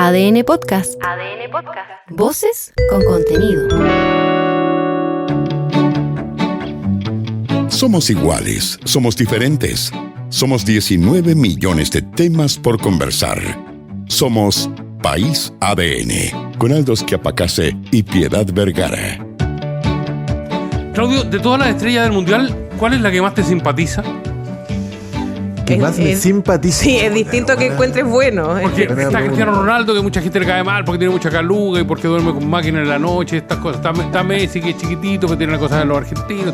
ADN Podcast. ADN Podcast. Voces con contenido. Somos iguales, somos diferentes. Somos 19 millones de temas por conversar. Somos País ADN, con Aldo Schiapacase y Piedad Vergara. Claudio, de todas las estrellas del Mundial, ¿cuál es la que más te simpatiza? Que más me simpatiza. Sí, es distinto que encuentres bueno. Porque está Cristiano Ronaldo, que mucha gente le cae mal porque tiene mucha caluga y porque duerme con máquina en la noche, estas cosas. Está Messi, que es chiquitito, que tiene las cosas de los argentinos.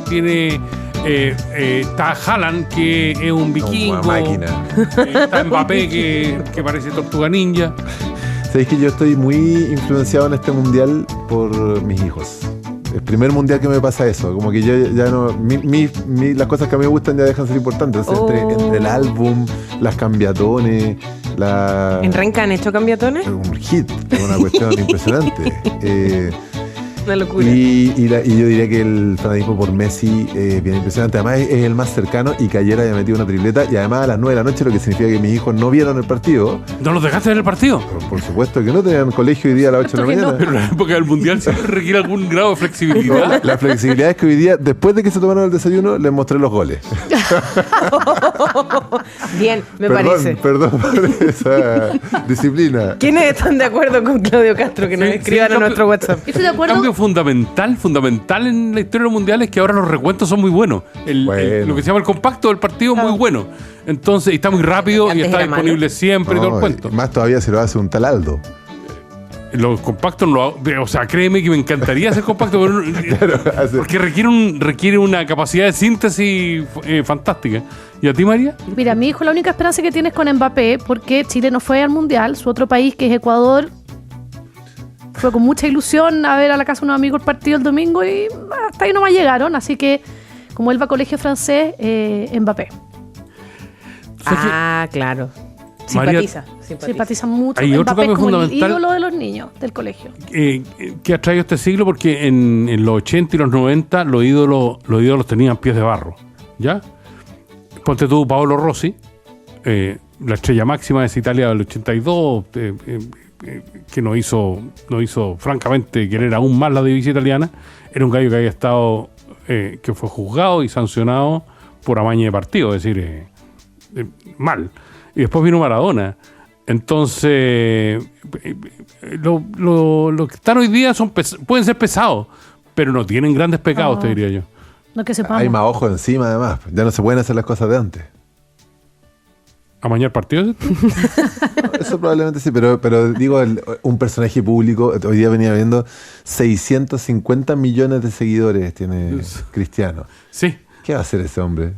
Está Haaland, que es un vikingo. Una máquina. Está Mbappé, que parece Tortuga Ninja. Sabéis que yo estoy muy influenciado en este mundial por mis hijos. El primer mundial que me pasa eso, como que yo ya no. Las cosas que a mí me gustan ya dejan de ser importantes. Entonces, entre el álbum, las cambiatones, ¿En Renca han hecho cambiatones? Un hit, una cuestión impresionante. Una locura. Y yo diría que el fanatismo por Messi es bien impresionante. Además es el más cercano, y que ayer haya metido una tripleta, y además a las 9 de la noche, lo que significa que mis hijos no vieron el partido. ¿No los dejaste ver el partido? Pero por supuesto que no, tenían colegio hoy día a las 8 de la mañana. Pero en la época del Mundial siempre requiere algún grado de flexibilidad. La flexibilidad es que hoy día, después de que se tomaron el desayuno, les mostré los goles. Bien, me parece. Perdón por esa disciplina. ¿Quiénes están de acuerdo con Claudio Castro? Que nos escriban a nuestro WhatsApp. Estoy de acuerdo. Cambio fundamental en la historia de los mundiales es que ahora los recuentos son muy buenos. Lo que se llama el compacto del partido es muy bueno. Entonces, y está muy rápido y está disponible siempre y todo el cuento. Más todavía se lo hace un tal Aldo. Los compactos, o sea, créeme que me encantaría hacer compacto, porque requiere una capacidad de síntesis fantástica. ¿Y a ti, María? Mira, mi hijo, la única esperanza que tiene es con Mbappé, porque Chile no fue al Mundial. Su otro país, que es Ecuador, fue con mucha ilusión a ver a la casa de unos amigos el partido el domingo y hasta ahí nomás llegaron. Así que, como él va a colegio francés, Mbappé. Claro. Simpatiza mucho. Hay otro Mbappé cambio es como fundamental, el ídolo de los niños del colegio. Que ha traído este siglo, porque en los 80 y los 90 los ídolos tenían pies de barro. ¿Ya? Ponte tú Paolo Rossi, la estrella máxima de Italia del 82, que nos hizo francamente querer aún más la divisa italiana. Era un gallo que había estado, que fue juzgado y sancionado por amaño de partido, es decir, mal. Y después vino Maradona. Entonces, lo que están hoy día pueden ser pesados, pero no tienen grandes pecados, te diría yo. No que sepamos. Hay más ojos encima, además. Ya no se pueden hacer las cosas de antes. ¿Amañar partidos? Eso probablemente sí, pero digo, un personaje público, hoy día venía viendo 650 millones de seguidores tiene Cristiano. Sí. ¿Qué va a hacer ese hombre?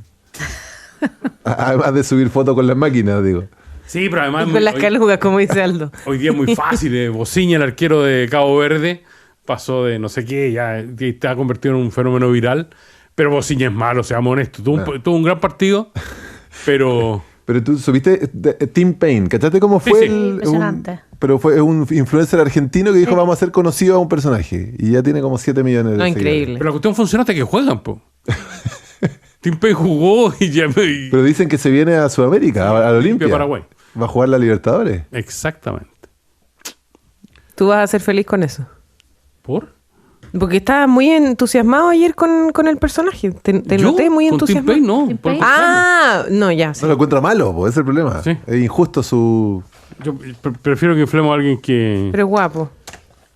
Además de subir fotos con las máquinas, digo. Sí, pero además... Con las calugas, como dice Aldo. Hoy día es muy fácil. Bociña, el arquero de Cabo Verde, pasó de no sé qué, ya está convertido en un fenómeno viral. Pero Bociña es malo, seamos honestos. Tuvo un gran partido, pero... Pero tú subiste Tim Payne, ¿cachaste cómo fue? Sí, impresionante. Pero fue un influencer argentino que dijo, vamos a hacer conocido a un personaje. Y ya tiene como 7 millones de seguidores. Increíble. Pero la cuestión funciona hasta que juegan, po. Tim Payne jugó y ya... Pero dicen que se viene a Sudamérica, a la Olimpia. Paraguay. Va a jugar la Libertadores. Exactamente. ¿Tú vas a ser feliz con eso? ¿Por? Porque estabas muy entusiasmado ayer con el personaje. Te noté muy entusiasmado. Tim Payne, no. Tim Payne. No, ya. Sí. No lo encuentra malo, pues, ese es el problema. Sí. Es injusto su... Yo prefiero que inflemos a alguien que... Pero guapo.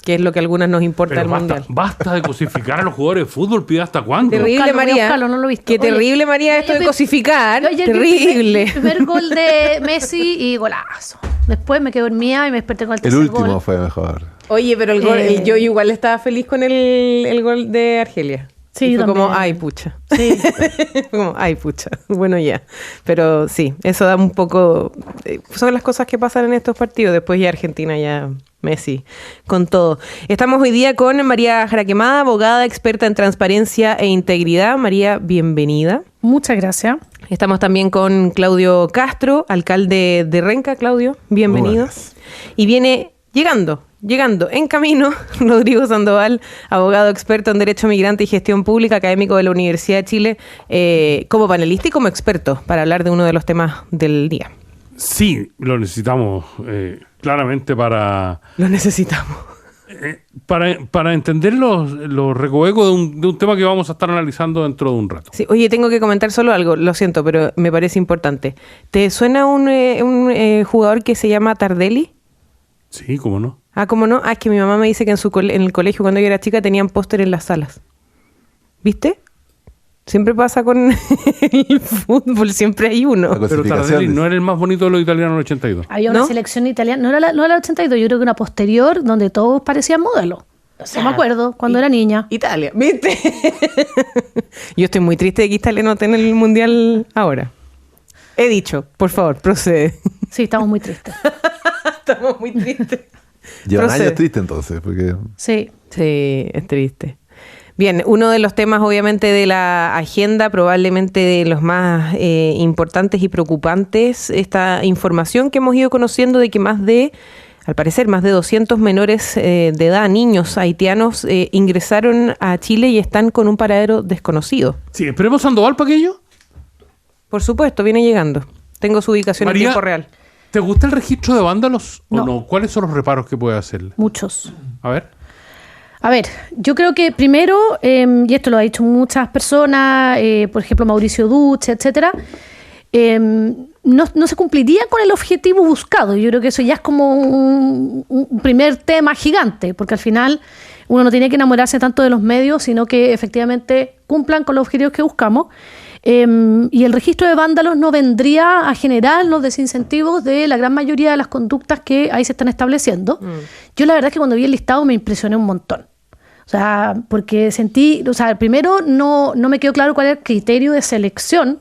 Que es lo que a algunas nos importa Pero el mundial. basta de cosificar a los jugadores de fútbol, pide hasta cuándo. Terrible, Buscarlo, María. buscarlo, no lo he visto. Qué Oye, terrible, María, esto de cosificar. Yo ayer vi Terrible. el primer gol de Messi y golazo. Después me quedé dormida y me desperté con el El tercer último gol. fue mejor. Oye, pero el gol, yo igual estaba feliz con el gol de Argelia. Sí, Y yo fue como, también. ay, pucha. Sí. Fue como, ay, pucha. Bueno, ya. Pero sí, eso da un poco... son las cosas que pasan en estos partidos. Después ya Argentina, ya Messi, con todo. Estamos hoy día con María Jaraquemada, abogada experta en transparencia e integridad. María, bienvenida. Muchas gracias. Estamos también con Claudio Castro, alcalde de Renca. Claudio, bienvenido. Buenas. Y viene llegando en camino, Rodrigo Sandoval, abogado experto en Derecho Migrante y Gestión Pública, académico de la Universidad de Chile, como panelista y como experto para hablar de uno de los temas del día. Sí, lo necesitamos claramente para Lo necesitamos. entender los recovecos de un tema que vamos a estar analizando dentro de un rato. Sí, oye, tengo que comentar solo algo, lo siento, pero me parece importante. ¿Te suena un jugador que se llama Tardelli? Sí, ¿cómo no? Ah, ¿cómo no? Ah, es que mi mamá me dice que en el colegio cuando yo era chica tenían póster en las salas. ¿Viste? Siempre pasa con el fútbol, siempre hay uno. La Pero Tardelli no era el más bonito de los italianos del 82. Había una ¿No? selección italiana, no era la 82, yo creo que una posterior donde todos parecían modelos. No me acuerdo, cuando era niña. Italia, ¿viste? Yo estoy muy triste de que Italia no tenga el mundial ahora. He dicho, por favor, procede. Sí, estamos muy tristes. Estamos muy tristes. Llevan Procede. años tristes entonces, porque Sí. Sí, es triste. Bien, uno de los temas obviamente de la agenda, probablemente de los más importantes y preocupantes, esta información que hemos ido conociendo de que al parecer, más de 200 menores de edad, niños haitianos, ingresaron a Chile y están con un paradero desconocido. Sí, esperemos Sandoval para aquello. Por supuesto, viene llegando. Tengo su ubicación María, en tiempo real. ¿Te gusta el registro de vándalos o No. no? ¿Cuáles son los reparos que puede hacerle? Muchos. A ver. A ver, yo creo que primero, y esto lo ha dicho muchas personas, por ejemplo Mauricio Duce, etcétera, no se cumpliría con el objetivo buscado. Yo creo que eso ya es como un primer tema gigante, porque al final uno no tiene que enamorarse tanto de los medios, sino que efectivamente cumplan con los objetivos que buscamos. Y el registro de vándalos no vendría a generar los desincentivos de la gran mayoría de las conductas que ahí se están estableciendo. Yo la verdad es que cuando vi el listado me impresioné un montón. O sea, porque primero no me quedó claro cuál era el criterio de selección.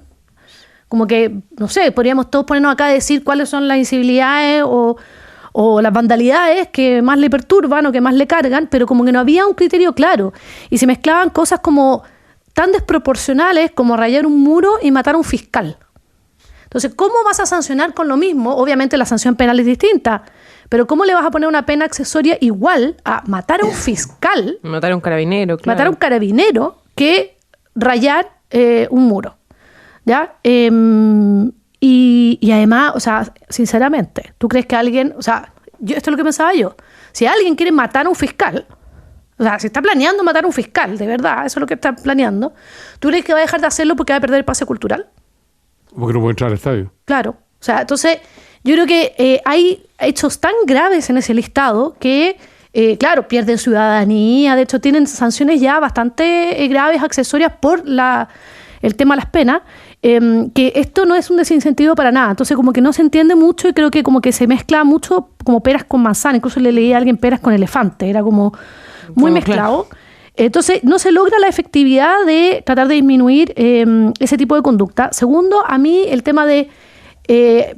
Como que, no sé, podríamos todos ponernos acá a decir cuáles son las incivilidades o las vandalidades que más le perturban o que más le cargan, pero como que no había un criterio claro. Y se mezclaban cosas como tan desproporcionales como rayar un muro y matar a un fiscal. Entonces, ¿cómo vas a sancionar con lo mismo? Obviamente la sanción penal es distinta, pero ¿cómo le vas a poner una pena accesoria igual a matar a un fiscal, Matar a un carabinero, claro. matar a un carabinero, que rayar un muro? ¿Ya? Y además, o sea, sinceramente, ¿tú crees que alguien, o sea, esto es lo que pensaba yo, si alguien quiere matar a un fiscal, o sea, si está planeando matar a un fiscal, de verdad, eso es lo que está planeando, ¿tú crees que va a dejar de hacerlo porque va a perder el pase cultural? Porque no puede entrar al estadio. Claro. O sea, entonces, yo creo que hay hechos tan graves en ese listado que, claro, pierden ciudadanía, de hecho tienen sanciones ya bastante graves, accesorias por el tema de las penas, que esto no es un desincentivo para nada. Entonces, como que no se entiende mucho y creo que como que se mezcla mucho como peras con manzana. Incluso le leí a alguien peras con elefante. Era como muy mezclado. Claro. Entonces, no se logra la efectividad de tratar de disminuir ese tipo de conducta. Segundo, a mí el tema de...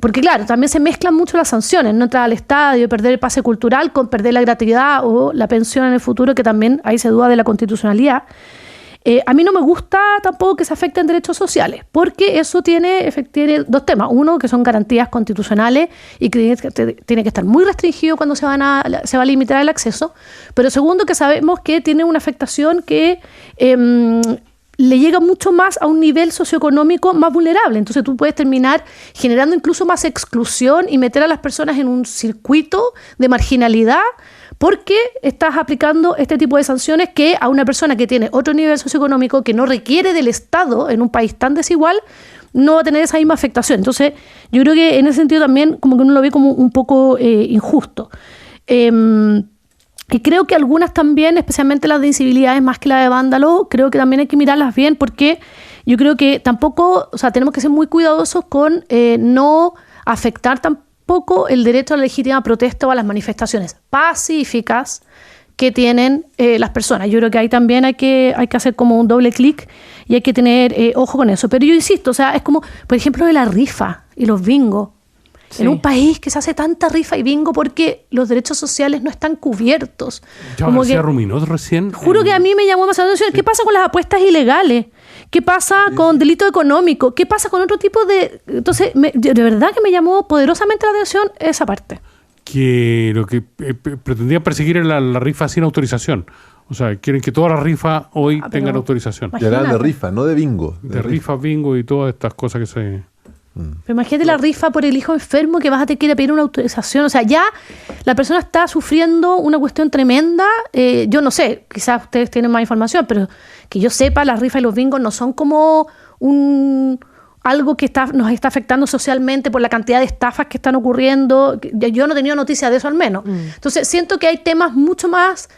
porque claro, también se mezclan mucho las sanciones, no entrar al estadio, perder el pase cultural con perder la gratuidad o la pensión en el futuro, que también ahí se duda de la constitucionalidad. A mí no me gusta tampoco que se afecten derechos sociales, porque eso tiene dos temas. Uno, que son garantías constitucionales y que tiene que estar muy restringido cuando se va a limitar el acceso. Pero segundo, que sabemos que tiene una afectación que le llega mucho más a un nivel socioeconómico más vulnerable. Entonces tú puedes terminar generando incluso más exclusión y meter a las personas en un circuito de marginalidad, porque estás aplicando este tipo de sanciones que a una persona que tiene otro nivel socioeconómico, que no requiere del Estado en un país tan desigual, no va a tener esa misma afectación. Entonces, yo creo que en ese sentido también como que uno lo ve como un poco injusto. Y creo que algunas también, especialmente las de incivilidades más que la de vándalo, creo que también hay que mirarlas bien, porque yo creo que tampoco, o sea, tenemos que ser muy cuidadosos con no afectar tampoco el derecho a la legítima protesta o a las manifestaciones pacíficas que tienen las personas. Yo creo que ahí también hay que hacer como un doble clic y hay que tener ojo con eso. Pero yo insisto, o sea, es como, por ejemplo, de la rifa y los bingos. Sí. En un país que se hace tanta rifa y bingo porque los derechos sociales no están cubiertos. Ya como decía Ruminot recién. Juro que a mí me llamó más la atención. Sí. ¿Qué pasa con las apuestas ilegales? ¿Qué pasa con delito económico? ¿Qué pasa con otro tipo de...? Entonces, de verdad que me llamó poderosamente la atención esa parte. Que lo que pretendían perseguir es la rifa sin autorización. O sea, quieren que todas las rifas hoy tengan autorización. Y hablan de rifa, no de bingo. De rifa, bingo y todas estas cosas que se... Pero imagínate la rifa por el hijo enfermo que vas a tener que ir a pedir una autorización. O sea, ya la persona está sufriendo una cuestión tremenda. Yo no sé, quizás ustedes tienen más información, pero que yo sepa, las rifas y los bingos no son como algo que nos está afectando socialmente por la cantidad de estafas que están ocurriendo. Yo no he tenido noticia de eso al menos. Entonces siento que hay temas mucho más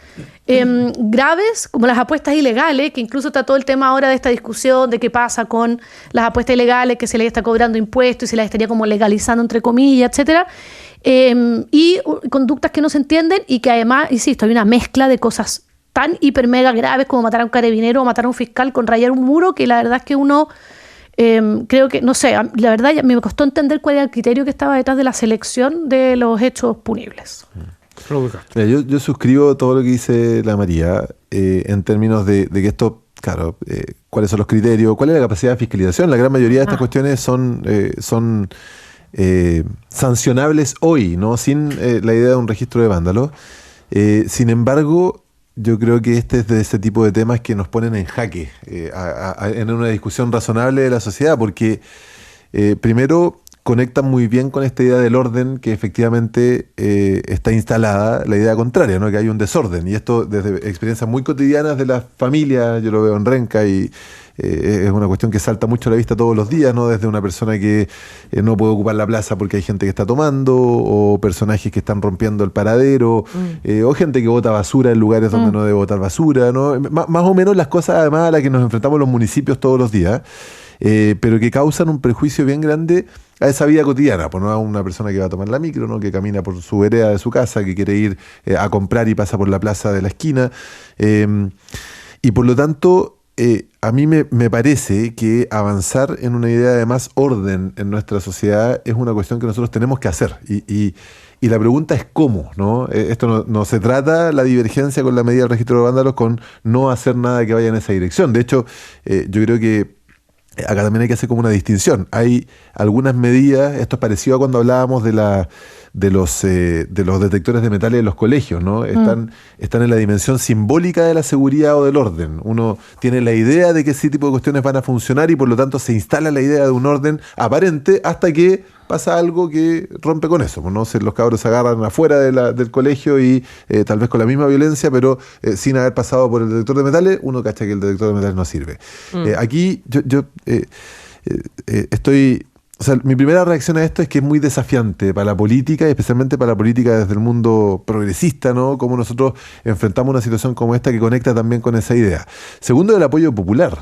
graves, como las apuestas ilegales, que incluso está todo el tema ahora de esta discusión de qué pasa con las apuestas ilegales, que se les está cobrando impuestos y se las estaría como legalizando entre comillas, etcétera. Y conductas que no se entienden y que además, insisto, hay una mezcla de cosas tan hiper mega graves como matar a un carabinero o matar a un fiscal con rayar un muro, que la verdad es que uno... creo que, no sé, la verdad me costó entender cuál era el criterio que estaba detrás de la selección de los hechos punibles. Mira, yo suscribo todo lo que dice la María en términos de que esto, claro, cuáles son los criterios, cuál es la capacidad de fiscalización. La gran mayoría de estas cuestiones son sancionables hoy, ¿no? Sin la idea de un registro de vándalos. Sin embargo, yo creo que este es de ese tipo de temas que nos ponen en jaque en una discusión razonable de la sociedad, porque primero conectan muy bien con esta idea del orden que efectivamente está instalada, la idea contraria, ¿no? Que hay un desorden, y esto desde experiencias muy cotidianas de las familias, yo lo veo en Renca y es una cuestión que salta mucho a la vista todos los días, ¿no? Desde una persona que no puede ocupar la plaza porque hay gente que está tomando, o personajes que están rompiendo el paradero, o gente que bota basura en lugares donde no debe botar basura, ¿no? Más o menos las cosas además a las que nos enfrentamos los municipios todos los días, pero que causan un prejuicio bien grande a esa vida cotidiana, pues no a una persona que va a tomar la micro, ¿no? Que camina por su vereda de su casa, que quiere ir a comprar y pasa por la plaza de la esquina, y por lo tanto a mí me parece que avanzar en una idea de más orden en nuestra sociedad es una cuestión que nosotros tenemos que hacer, y la pregunta es cómo, ¿no? Esto no se trata la divergencia con la medida del registro de vándalos con no hacer nada que vaya en esa dirección. De hecho, yo creo que acá también hay que hacer como una distinción. Hay algunas medidas, esto es parecido a cuando hablábamos de los detectores de metales en los colegios, ¿no? Están en la dimensión simbólica de la seguridad o del orden. Uno tiene la idea de que ese tipo de cuestiones van a funcionar y por lo tanto se instala la idea de un orden aparente hasta que pasa algo que rompe con eso, ¿no? Los cabros se agarran afuera del colegio y tal vez con la misma violencia, pero sin haber pasado por el detector de metales, uno cacha que el detector de metales no sirve. Aquí yo estoy... O sea, mi primera reacción a esto es que es muy desafiante para la política, y especialmente para la política desde el mundo progresista, ¿no? Cómo nosotros enfrentamos una situación como esta que conecta también con esa idea. Segundo, el apoyo popular.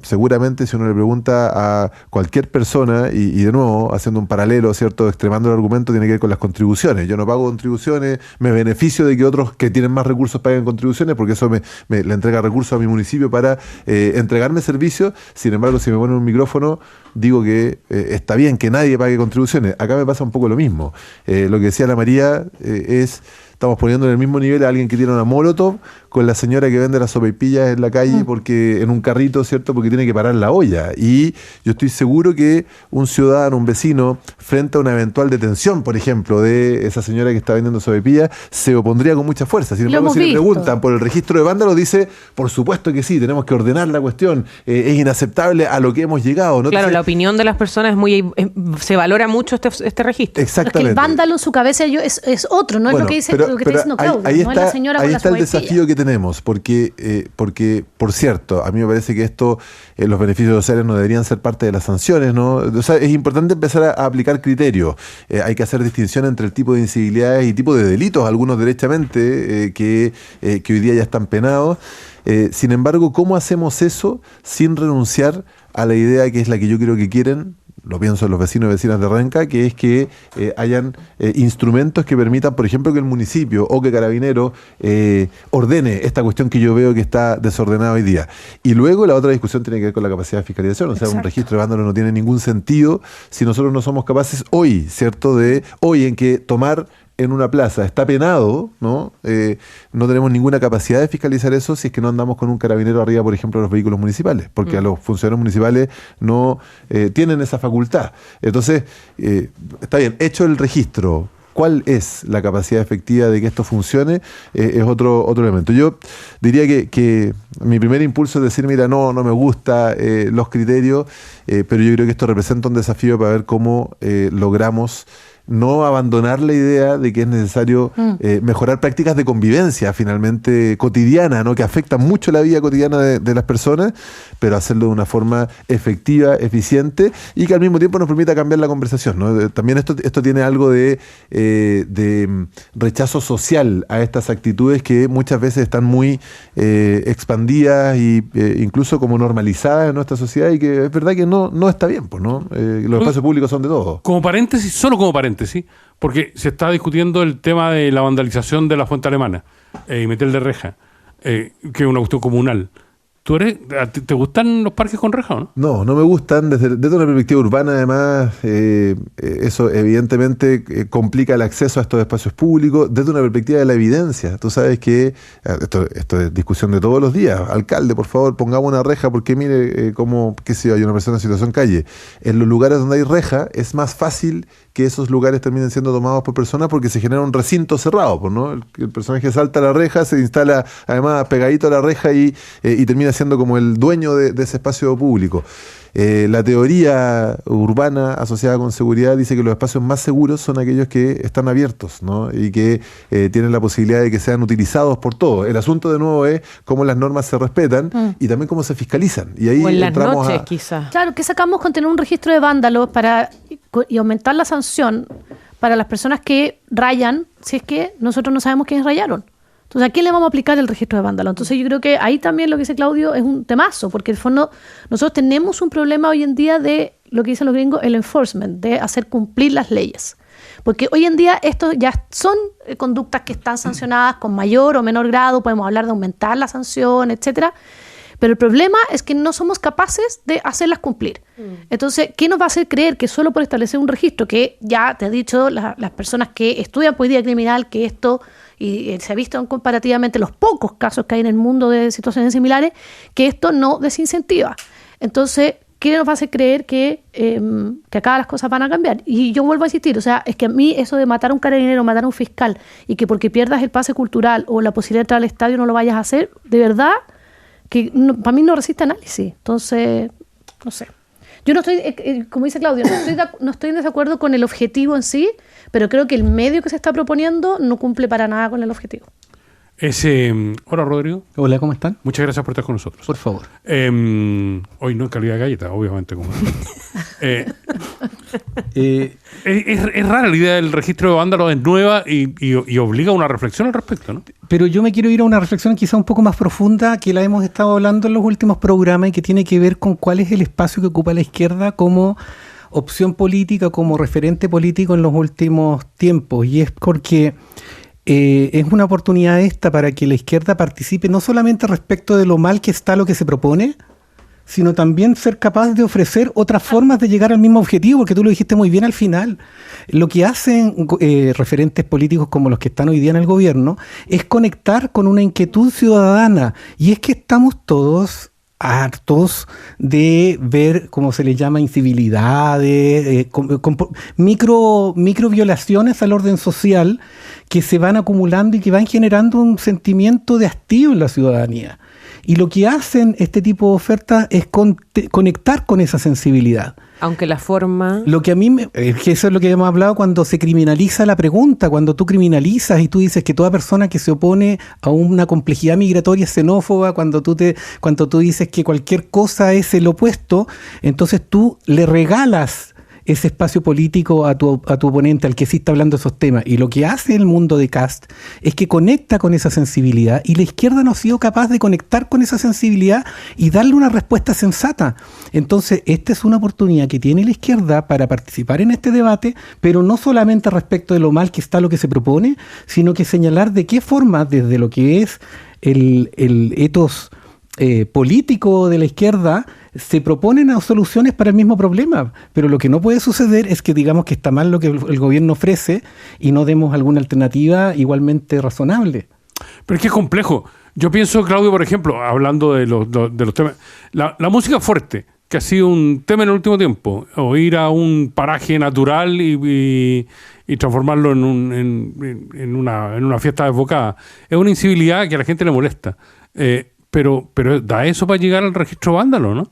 Seguramente si uno le pregunta a cualquier persona, y de nuevo, haciendo un paralelo, ¿cierto? Extremando el argumento, tiene que ver con las contribuciones. Yo no pago contribuciones, me beneficio de que otros que tienen más recursos paguen contribuciones, porque eso le entrega recursos a mi municipio para entregarme servicios. Sin embargo, si me ponen un micrófono, digo que está bien que nadie pague contribuciones. Acá me pasa un poco lo mismo. Lo que decía la María estamos poniendo en el mismo nivel a alguien que tiene una molotov con la señora que vende las sopaipillas en la calle porque en un carrito, ¿cierto? Porque tiene que parar la olla. Y yo estoy seguro que un ciudadano, un vecino, frente a una eventual detención, por ejemplo, de esa señora que está vendiendo sopaipillas, se opondría con mucha fuerza. Sin embargo, si le preguntan por el registro de vándalos, dice, por supuesto que sí, tenemos que ordenar la cuestión, es inaceptable a lo que hemos llegado, ¿no? Claro, Entonces, la opinión de las personas se valora mucho este registro. Exactamente. Es que el vándalo en su cabeza es otro, no es lo que dice lo que está diciendo Claudia, ahí no es la señora con la está el sopaipilla. desafío que tenemos, porque, por cierto, a mí me parece que esto, los beneficios sociales no deberían ser parte de las sanciones, ¿no? O sea, es importante empezar a aplicar criterios. Hay que hacer distinción entre el tipo de incivilidades y tipo de delitos, algunos derechamente, que hoy día ya están penados. Sin embargo, ¿cómo hacemos eso sin renunciar a la idea que es la que yo creo que quieren? Lo pienso en los vecinos y vecinas de Renca, que es que hayan instrumentos que permitan, por ejemplo, que el municipio o que Carabineros ordene esta cuestión que yo veo que está desordenada hoy día. Y luego la otra discusión tiene que ver con la capacidad de fiscalización. O sea, Exacto. Un registro de vándalos no tiene ningún sentido si nosotros no somos capaces hoy, ¿cierto? Hoy en que tomar en una plaza está penado, ¿no? No tenemos ninguna capacidad de fiscalizar eso si es que no andamos con un carabinero arriba, por ejemplo, de los vehículos municipales, porque a los funcionarios municipales no tienen esa facultad. Entonces, está bien, hecho el registro, cuál es la capacidad efectiva de que esto funcione, es otro elemento. Yo diría que mi primer impulso es decir, mira, no me gustan los criterios, pero yo creo que esto representa un desafío para ver cómo logramos no abandonar la idea de que es necesario mejorar prácticas de convivencia finalmente cotidiana, ¿no? Que afectan mucho la vida cotidiana de las personas, pero hacerlo de una forma efectiva, eficiente y que al mismo tiempo nos permita cambiar la conversación, ¿no? También esto tiene algo de rechazo social a estas actitudes que muchas veces están muy expandidas e incluso como normalizadas en nuestra sociedad y que es verdad que no está bien, pues, ¿no? Los espacios públicos son de todos. Como paréntesis, solo como paréntesis, porque se está discutiendo el tema de la vandalización de la fuente alemana y meterle reja, que es una cuestión comunal. ¿Te gustan los parques con reja o no? No me gustan. Desde una perspectiva urbana, además, eso evidentemente complica el acceso a estos espacios públicos. Desde una perspectiva de la evidencia, tú sabes que esto es discusión de todos los días. Alcalde, por favor, pongamos una reja, porque mire cómo, qué sé yo, hay una persona en situación calle. En los lugares donde hay reja es más fácil que esos lugares terminen siendo tomados por personas porque se genera un recinto cerrado, pues, ¿no? El personaje salta a la reja, se instala además pegadito a la reja y termina siendo como el dueño de ese espacio público. La teoría urbana asociada con seguridad dice que los espacios más seguros son aquellos que están abiertos, ¿no? Y que tienen la posibilidad de que sean utilizados por todos. El asunto de nuevo es cómo las normas se respetan y también cómo se fiscalizan. Y ahí o en las entramos noches, quizás. Claro, ¿qué sacamos con tener un registro de vándalos y aumentar la sanción para las personas que rayan si es que nosotros no sabemos quiénes rayaron? Entonces, ¿a quién le vamos a aplicar el registro de vándalo? Entonces, yo creo que ahí también lo que dice Claudio es un temazo, porque en el fondo nosotros tenemos un problema hoy en día de lo que dicen los gringos, el enforcement, de hacer cumplir las leyes. Porque hoy en día estos ya son conductas que están sancionadas con mayor o menor grado, podemos hablar de aumentar la sanción, etcétera. Pero el problema es que no somos capaces de hacerlas cumplir. Entonces, ¿qué nos va a hacer creer que solo por establecer un registro, que ya te he dicho, las personas que estudian política criminal, que esto, y se ha visto comparativamente los pocos casos que hay en el mundo de situaciones similares, que esto no desincentiva? Entonces, ¿qué nos va a hacer creer que acá las cosas van a cambiar? Y yo vuelvo a insistir, o sea, es que a mí eso de matar a un carabinero, matar a un fiscal, y que porque pierdas el pase cultural o la posibilidad de entrar al estadio no lo vayas a hacer, de verdad, que para mí no resiste análisis. Entonces, no sé. Yo no estoy, como dice Claudio, no estoy en desacuerdo con el objetivo en sí, pero creo que el medio que se está proponiendo no cumple para nada con el objetivo. Hola, Rodrigo. Hola, ¿cómo están? Muchas gracias por estar con nosotros. Por favor. Hoy no en calidad de galleta, obviamente. Es rara la idea del registro de vándalos, es nueva y obliga a una reflexión al respecto, ¿no? Pero yo me quiero ir a una reflexión quizá un poco más profunda, que la hemos estado hablando en los últimos programas y que tiene que ver con cuál es el espacio que ocupa la izquierda como opción política, como referente político en los últimos tiempos. Y es porque es una oportunidad esta para que la izquierda participe no solamente respecto de lo mal que está lo que se propone, sino también ser capaz de ofrecer otras formas de llegar al mismo objetivo, porque tú lo dijiste muy bien al final. Lo que hacen referentes políticos como los que están hoy día en el gobierno es conectar con una inquietud ciudadana, y es que estamos todos hartos de ver, como se les llama, incivilidades, micro violaciones al orden social que se van acumulando y que van generando un sentimiento de hastío en la ciudadanía. Y lo que hacen este tipo de ofertas es conectar con esa sensibilidad. Aunque la forma... Lo que a mí que eso es lo que hemos hablado cuando se criminaliza la pregunta, cuando tú criminalizas y tú dices que toda persona que se opone a una complejidad migratoria es xenófoba, cuando tú dices que cualquier cosa es el opuesto, entonces tú le regalas ese espacio político a tu oponente, al que sí está hablando de esos temas. Y lo que hace el mundo de Kast es que conecta con esa sensibilidad, y la izquierda no ha sido capaz de conectar con esa sensibilidad y darle una respuesta sensata. Entonces, esta es una oportunidad que tiene la izquierda para participar en este debate, pero no solamente respecto de lo mal que está lo que se propone, sino que señalar de qué forma, desde lo que es el etos político de la izquierda, se proponen soluciones para el mismo problema. Pero lo que no puede suceder es que digamos que está mal lo que el gobierno ofrece y no demos alguna alternativa igualmente razonable. Pero es que es complejo. Yo pienso, Claudio, por ejemplo, hablando de los temas, la música fuerte que ha sido un tema en el último tiempo, o ir a un paraje natural y transformarlo en una fiesta desbocada. Es una incivilidad que a la gente le molesta. Pero da eso para llegar al registro vándalo, ¿no?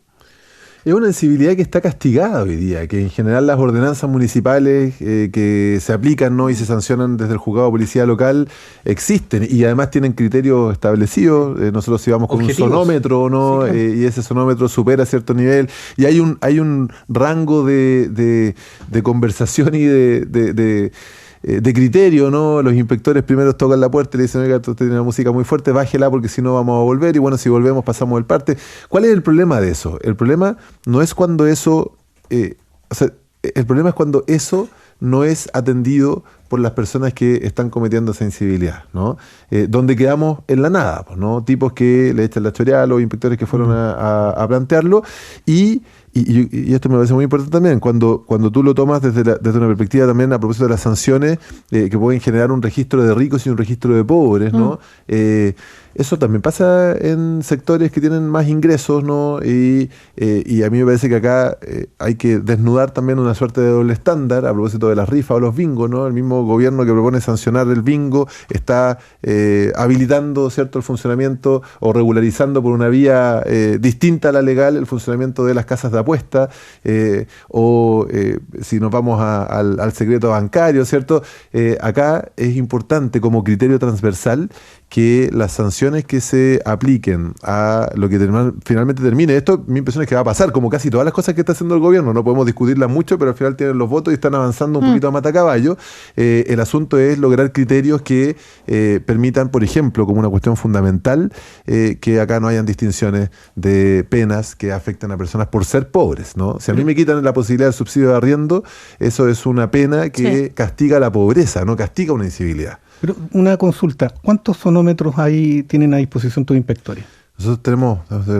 Es una incivilidad que está castigada hoy día, que en general las ordenanzas municipales que se aplican, ¿no?, y se sancionan desde el juzgado de policía local existen y además tienen criterios establecidos. Nosotros íbamos con objetivos, un sonómetro, ¿no? Sí, claro. Y ese sonómetro supera cierto nivel y hay un rango de conversación y de criterio, ¿no? Los inspectores primero tocan la puerta y le dicen, oiga, usted tiene una música muy fuerte, bájela porque si no vamos a volver, y bueno, si volvemos pasamos el parte. ¿Cuál es el problema de eso? El problema no es cuando eso, el problema es cuando eso no es atendido por las personas que están cometiendo esa incivilidad, ¿no? Donde quedamos en la nada, pues, ¿no? Tipos que le echan la choreada a los inspectores que fueron a plantearlo y esto me parece muy importante también, cuando tú lo tomas desde una perspectiva también a propósito de las sanciones que pueden generar un registro de ricos y un registro de pobres, ¿no? Eso también pasa en sectores que tienen más ingresos, ¿no? Y a mí me parece que acá hay que desnudar también una suerte de doble estándar a propósito de las rifas o los bingos, ¿no? El mismo gobierno que propone sancionar el bingo está habilitando, ¿cierto?, el funcionamiento o regularizando por una vía distinta a la legal el funcionamiento de las casas de apuesta, si nos vamos al secreto bancario, ¿cierto? Acá es importante como criterio transversal que las sanciones que se apliquen a lo que finalmente termine, esto mi impresión es que va a pasar, como casi todas las cosas que está haciendo el gobierno, no podemos discutirlas mucho, pero al final tienen los votos y están avanzando un poquito a matacaballo. El asunto es lograr criterios que permitan, por ejemplo, como una cuestión fundamental, que acá no hayan distinciones de penas que afecten a personas por ser pobres, ¿no? Si a mí me quitan la posibilidad del subsidio de arriendo, eso es una pena que castiga la pobreza, no castiga una incivilidad. Pero una consulta, ¿cuántos sonómetros tienen a disposición tus inspectores? Nosotros tenemos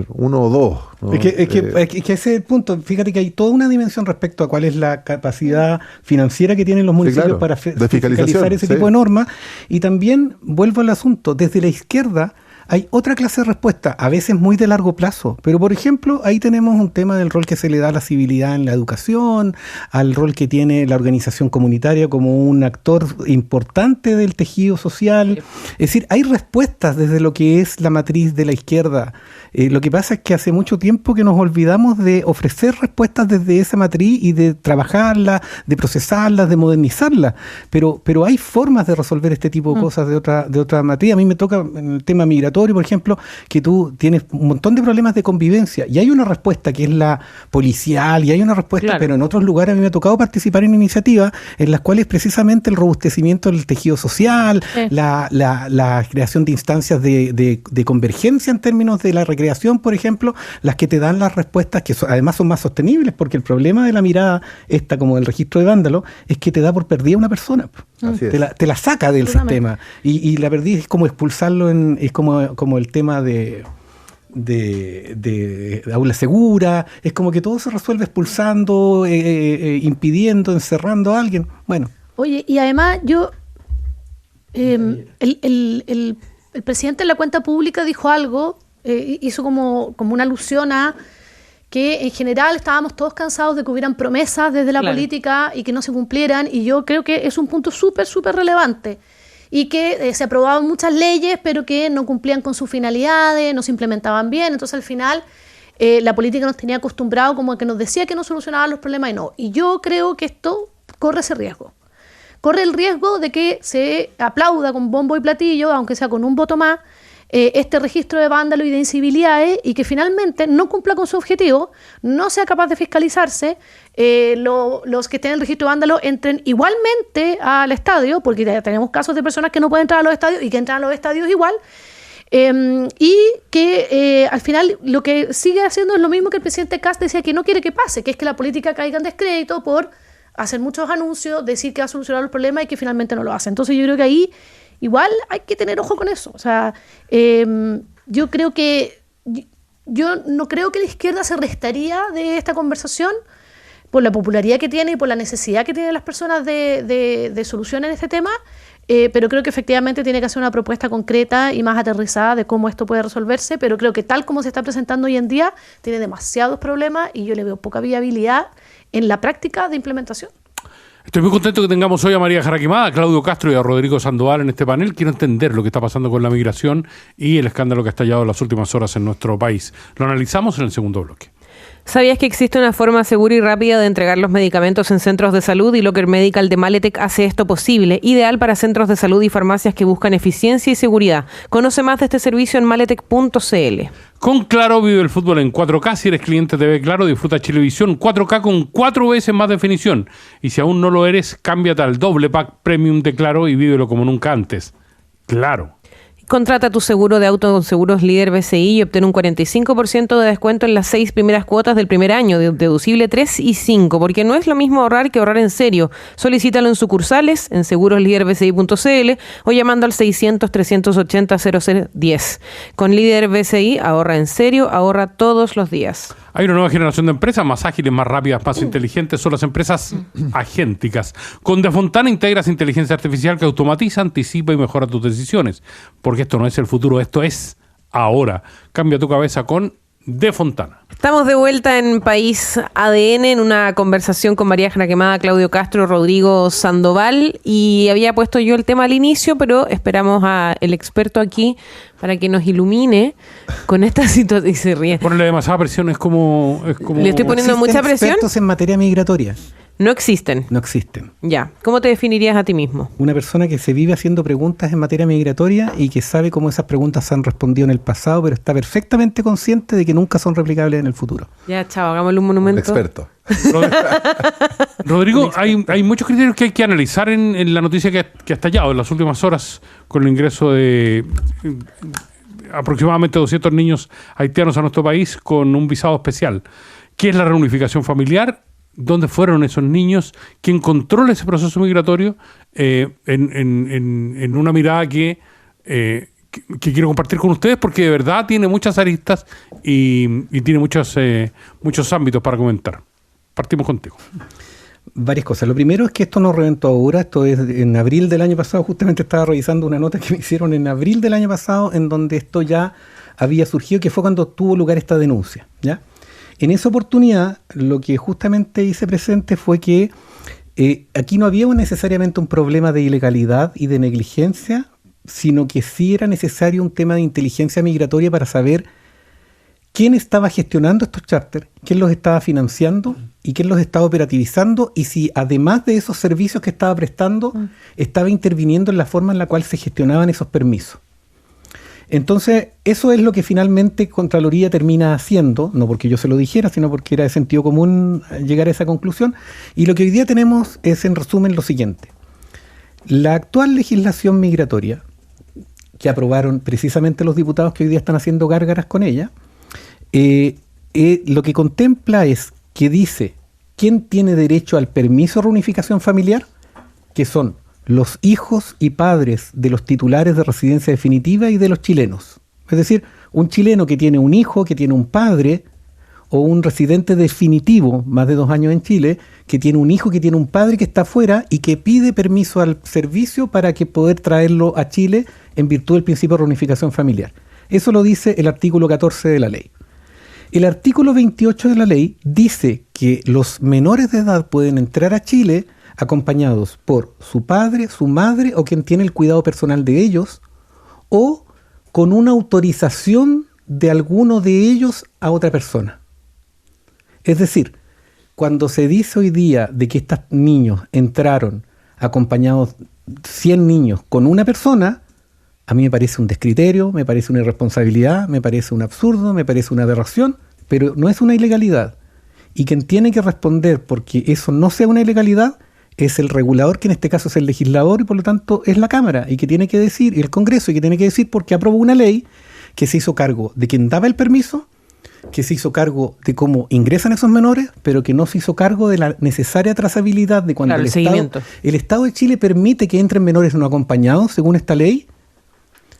uno o dos, ¿no? Es que ese es el punto. Fíjate que hay toda una dimensión respecto a cuál es la capacidad financiera que tienen los municipios para fiscalizar ese tipo de normas. Y también, vuelvo al asunto, desde la izquierda hay otra clase de respuesta, a veces muy de largo plazo, pero por ejemplo, ahí tenemos un tema del rol que se le da a la civilidad en la educación, al rol que tiene la organización comunitaria como un actor importante del tejido social. Es decir, hay respuestas desde lo que es la matriz de la izquierda. Lo que pasa es que hace mucho tiempo que nos olvidamos de ofrecer respuestas desde esa matriz y de trabajarlas, de procesarlas, de modernizarlas, pero hay formas de resolver este tipo de cosas de otra matriz. A mí me toca en el tema migratorio, por ejemplo, que tú tienes un montón de problemas de convivencia y hay una respuesta que es la policial y hay una respuesta, pero en otros lugares a mí me ha tocado participar en iniciativas en las cuales precisamente el robustecimiento del tejido social, la creación de instancias de convergencia en términos de la recreación, por ejemplo, las que te dan las respuestas que además son más sostenibles, porque el problema de la mirada esta, como del registro de vándalo, es que te da por perdida una persona. Te la saca del sistema y la perdida es como expulsarlo, es como el tema de aula segura, es como que todo se resuelve expulsando, impidiendo, encerrando a alguien. Bueno. Oye, y además el presidente en la cuenta pública dijo algo, hizo como una alusión a que en general estábamos todos cansados de que hubieran promesas desde la política y que no se cumplieran, y yo creo que es un punto súper, súper relevante, y que se aprobaban muchas leyes, pero que no cumplían con sus finalidades, no se implementaban bien, entonces al final la política nos tenía acostumbrados como a que nos decía que no solucionaban los problemas y no, y yo creo que esto corre ese riesgo. Corre el riesgo de que se aplauda con bombo y platillo, aunque sea con un voto más, este registro de vándalos y de incivilidades y que finalmente no cumpla con su objetivo, no sea capaz de fiscalizarse, los que estén en el registro de vándalos entren igualmente al estadio, porque ya tenemos casos de personas que no pueden entrar a los estadios y que entran a los estadios igual, y que al final lo que sigue haciendo es lo mismo que el presidente Kast decía que no quiere que pase, que es que la política caiga en descrédito por hacer muchos anuncios, decir que va a solucionar los problemas y que finalmente no lo hace. Entonces yo creo que ahí igual hay que tener ojo con eso. O sea, yo creo que yo no creo que la izquierda se restaría de esta conversación, por la popularidad que tiene y por la necesidad que tienen las personas de solución en este tema, pero creo que efectivamente tiene que hacer una propuesta concreta y más aterrizada de cómo esto puede resolverse, pero creo que tal como se está presentando hoy en día, tiene demasiados problemas y yo le veo poca viabilidad en la práctica de implementación. Estoy muy contento que tengamos hoy a María Jara Quemada, a Claudio Castro y a Rodrigo Sandoval en este panel. Quiero entender lo que está pasando con la migración y el escándalo que ha estallado en las últimas horas en nuestro país. Lo analizamos en el segundo bloque. ¿Sabías que existe una forma segura y rápida de entregar los medicamentos en centros de salud? Y Locker Medical de Maletec hace esto posible, ideal para centros de salud y farmacias que buscan eficiencia y seguridad. Conoce más de este servicio en maletec.cl. Con Claro vive el fútbol en 4K. Si eres cliente de TV Claro, disfruta Chilevisión 4K con 4 veces más definición. Y si aún no lo eres, cámbiate al doble pack premium de Claro y vívelo como nunca antes. Claro. Contrata tu seguro de auto con Seguros Líder BCI y obtén un 45% de descuento en las 6 primeras cuotas del primer año, deducible 3 y 5, porque no es lo mismo ahorrar que ahorrar en serio. Solicítalo en sucursales, en segurosliderbci.cl o llamando al 600-380-0010. Con Líder BCI, ahorra en serio, ahorra todos los días. Hay una nueva generación de empresas más ágiles, más rápidas, más inteligentes. Son las empresas agénticas. Con De Fontana integras inteligencia artificial que automatiza, anticipa y mejora tus decisiones. Porque esto no es el futuro, esto es ahora. Cambia tu cabeza con De Fontana. Estamos de vuelta en País ADN en una conversación con María Jara Quemada, Claudio Castro, Rodrigo Sandoval, y había puesto yo el tema al inicio, pero esperamos al experto aquí para que nos ilumine con esta situación. Y se ríe. Ponerle demasiada presión es como... Le estoy poniendo mucha presión. Expertos en materia migratoria. No existen. No existen. Ya. ¿Cómo te definirías a ti mismo? Una persona que se vive haciendo preguntas en materia migratoria y que sabe cómo esas preguntas se han respondido en el pasado, pero está perfectamente consciente de que nunca son replicables en el futuro. Ya, chao, hagámosle un monumento. Experto. Rodrigo, hay muchos criterios que hay que analizar en la noticia que ha estallado en las últimas horas con el ingreso de aproximadamente 200 niños haitianos a nuestro país con un visado especial. ¿Qué es la reunificación familiar? ¿Dónde fueron esos niños? ¿Quién controla ese proceso migratorio? En una mirada que quiero compartir con ustedes porque de verdad tiene muchas aristas y tiene muchos ámbitos para comentar. Partimos contigo. Varias cosas. Lo primero es que esto no reventó ahora, esto es en abril del año pasado. Justamente estaba revisando una nota que me hicieron en abril del año pasado en donde esto ya había surgido, que fue cuando tuvo lugar esta denuncia, ¿ya? En esa oportunidad, lo que justamente hice presente fue que aquí no había necesariamente un problema de ilegalidad y de negligencia, sino que sí era necesario un tema de inteligencia migratoria para saber quién estaba gestionando estos charters, quién los estaba financiando y quién los estaba operativizando, y si además de esos servicios que estaba prestando, estaba interviniendo en la forma en la cual se gestionaban esos permisos. Entonces, eso es lo que finalmente Contraloría termina haciendo, no porque yo se lo dijera, sino porque era de sentido común llegar a esa conclusión. Y lo que hoy día tenemos es, en resumen, lo siguiente. La actual legislación migratoria, que aprobaron precisamente los diputados que hoy día están haciendo gárgaras con ella, lo que contempla es que dice quién tiene derecho al permiso de reunificación familiar, que son los hijos y padres de los titulares de residencia definitiva y de los chilenos. Es decir, un chileno que tiene un hijo, que tiene un padre, o un residente definitivo, más de 2 años en Chile, que tiene un hijo, que tiene un padre que está afuera y que pide permiso al servicio para que poder traerlo a Chile en virtud del principio de reunificación familiar. Eso lo dice el artículo 14 de la ley. El artículo 28 de la ley dice que los menores de edad pueden entrar a Chile acompañados por su padre, su madre o quien tiene el cuidado personal de ellos, o con una autorización de alguno de ellos a otra persona. Es decir, cuando se dice hoy día de que estos niños entraron acompañados 100 niños con una persona, a mí me parece un descriterio, me parece una irresponsabilidad, me parece un absurdo, me parece una aberración, pero no es una ilegalidad. Y quien tiene que responder porque eso no sea una ilegalidad es el regulador, que en este caso es el legislador, y por lo tanto es la Cámara, y que tiene que decir, y el Congreso, y que tiene que decir porque aprobó una ley que se hizo cargo de quien daba el permiso, que se hizo cargo de cómo ingresan esos menores, pero que no se hizo cargo de la necesaria trazabilidad de cuando claro, el Estado de Chile permite que entren menores no acompañados, según esta ley,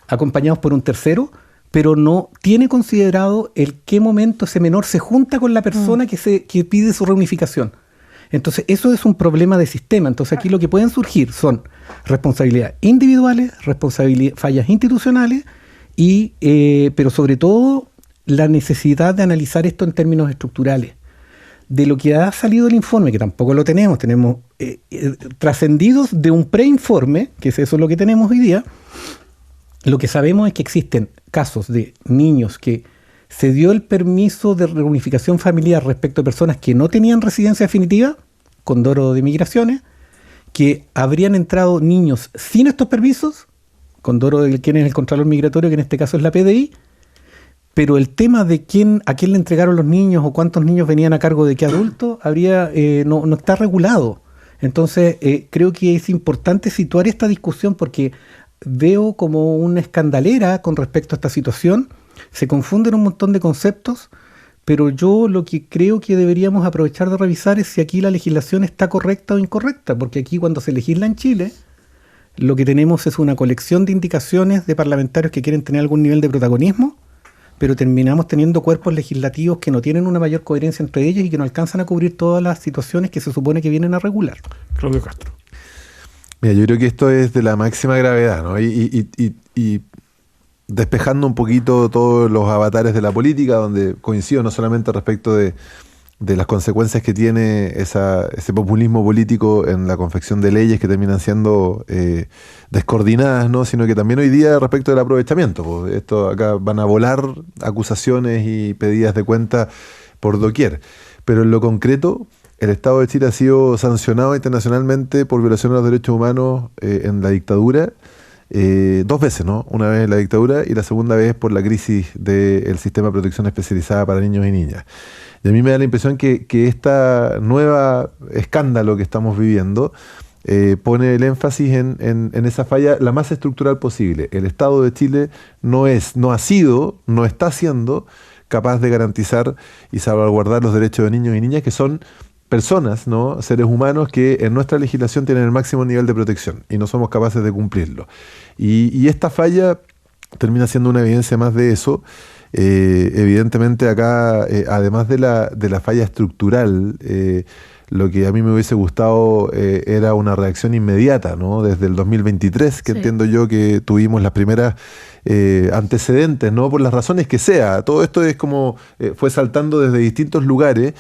acompañados por un tercero, pero no tiene considerado el qué momento ese menor se junta con la persona que pide su reunificación. Entonces, eso es un problema de sistema. Entonces, aquí lo que pueden surgir son responsabilidades individuales, fallas institucionales, pero sobre todo la necesidad de analizar esto en términos estructurales. De lo que ha salido del informe, que tampoco lo tenemos trascendidos de un preinforme, que es eso lo que tenemos hoy día, lo que sabemos es que existen casos de niños que se dio el permiso de reunificación familiar respecto a personas que no tenían residencia definitiva, Condoro de Migraciones, que habrían entrado niños sin estos permisos, Condoro de quien es el Contralor Migratorio, que en este caso es la PDI, pero el tema de a quién le entregaron los niños o cuántos niños venían a cargo de qué adultos no está regulado. Entonces, creo que es importante situar esta discusión porque veo como una escandalera con respecto a esta situación. Se confunden un montón de conceptos, pero yo lo que creo que deberíamos aprovechar de revisar es si aquí la legislación está correcta o incorrecta, porque aquí cuando se legisla en Chile, lo que tenemos es una colección de indicaciones de parlamentarios que quieren tener algún nivel de protagonismo, pero terminamos teniendo cuerpos legislativos que no tienen una mayor coherencia entre ellos y que no alcanzan a cubrir todas las situaciones que se supone que vienen a regular. Claudio Castro. Mira, yo creo que esto es de la máxima gravedad, ¿no? Y despejando un poquito todos los avatares de la política, donde coincido no solamente respecto de las consecuencias que tiene ese populismo político en la confección de leyes que terminan siendo descoordinadas, ¿no? Sino que también hoy día respecto del aprovechamiento. Pues esto acá van a volar acusaciones y pedidas de cuenta por doquier. Pero en lo concreto, el Estado de Chile ha sido sancionado internacionalmente por violación a los derechos humanos en la dictadura 2 veces, ¿no? Una vez en la dictadura y la segunda vez por la crisis del sistema de protección especializada para niños y niñas. Y a mí me da la impresión que esta nueva escándalo que estamos viviendo pone el énfasis en esa falla la más estructural posible. El Estado de Chile no está siendo capaz de garantizar y salvaguardar los derechos de niños y niñas que son personas, ¿no? Seres humanos que en nuestra legislación tienen el máximo nivel de protección y no somos capaces de cumplirlo. Y esta falla termina siendo una evidencia más de eso. Evidentemente acá, además de la falla estructural, lo que a mí me hubiese gustado era una reacción inmediata, ¿no? Desde el 2023, que entiendo yo que tuvimos las primeras antecedentes, ¿no? Por las razones que sea. Todo esto es como fue saltando desde distintos lugares,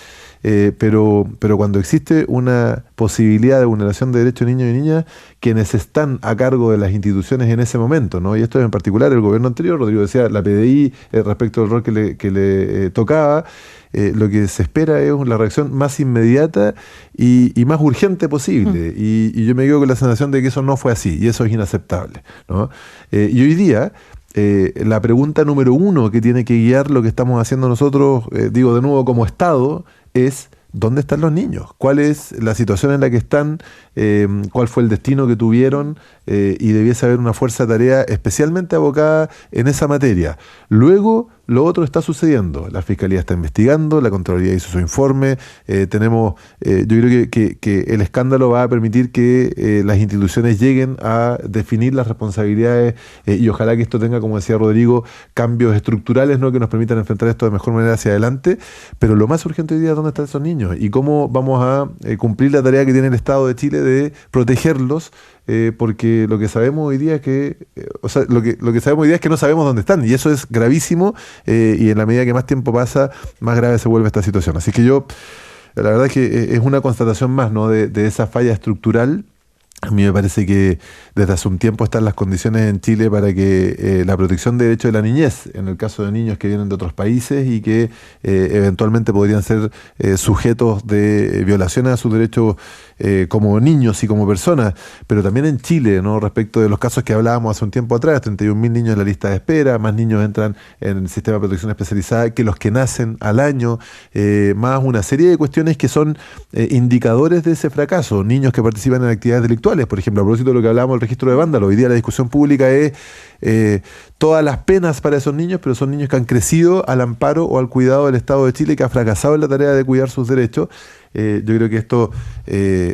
pero cuando existe una posibilidad de vulneración de derechos de niños y niñas, quienes están a cargo de las instituciones en ese momento, ¿no? Y esto es en particular el gobierno anterior, Rodrigo decía, la PDI, respecto al rol que le tocaba, lo que se espera es la reacción más inmediata y más urgente posible. Y yo me quedo con la sensación de que eso no fue así, y eso es inaceptable, ¿no? Y hoy día, la pregunta número 1 que tiene que guiar lo que estamos haciendo nosotros, digo de nuevo como Estado, es ¿dónde están los niños? ¿Cuál es la situación en la que están? ¿Cuál fue el destino que tuvieron? Y debiese haber una fuerza de tarea especialmente abocada en esa materia. Luego, lo otro está sucediendo. La Fiscalía está investigando, la Contraloría hizo su informe. Yo creo que el escándalo va a permitir que las instituciones lleguen a definir las responsabilidades y ojalá que esto tenga, como decía Rodrigo, cambios estructurales, ¿no? Que nos permitan enfrentar esto de mejor manera hacia adelante. Pero lo más urgente hoy día es dónde están esos niños y cómo vamos a cumplir la tarea que tiene el Estado de Chile de protegerlos, porque lo que sabemos hoy día es que lo que sabemos hoy día es que no sabemos dónde están y eso es gravísimo, y en la medida que más tiempo pasa, más grave se vuelve esta situación. Así que la verdad es que es una constatación más, ¿no? de esa falla estructural. A mí me parece que desde hace un tiempo están las condiciones en Chile para que la protección de derechos de la niñez, en el caso de niños que vienen de otros países y que eventualmente podrían ser sujetos de violaciones a sus derechos como niños y como personas, pero también en Chile, ¿no? Respecto de los casos que hablábamos hace un tiempo atrás, 31.000 niños en la lista de espera, más niños entran en el sistema de protección especializada que los que nacen al año, más una serie de cuestiones que son indicadores de ese fracaso. Niños que participan en actividades delictuales, por ejemplo, a propósito de lo que hablábamos del registro de vándalos, hoy día la discusión pública es todas las penas para esos niños, pero son niños que han crecido al amparo o al cuidado del Estado de Chile, que ha fracasado en la tarea de cuidar sus derechos. yo creo que esto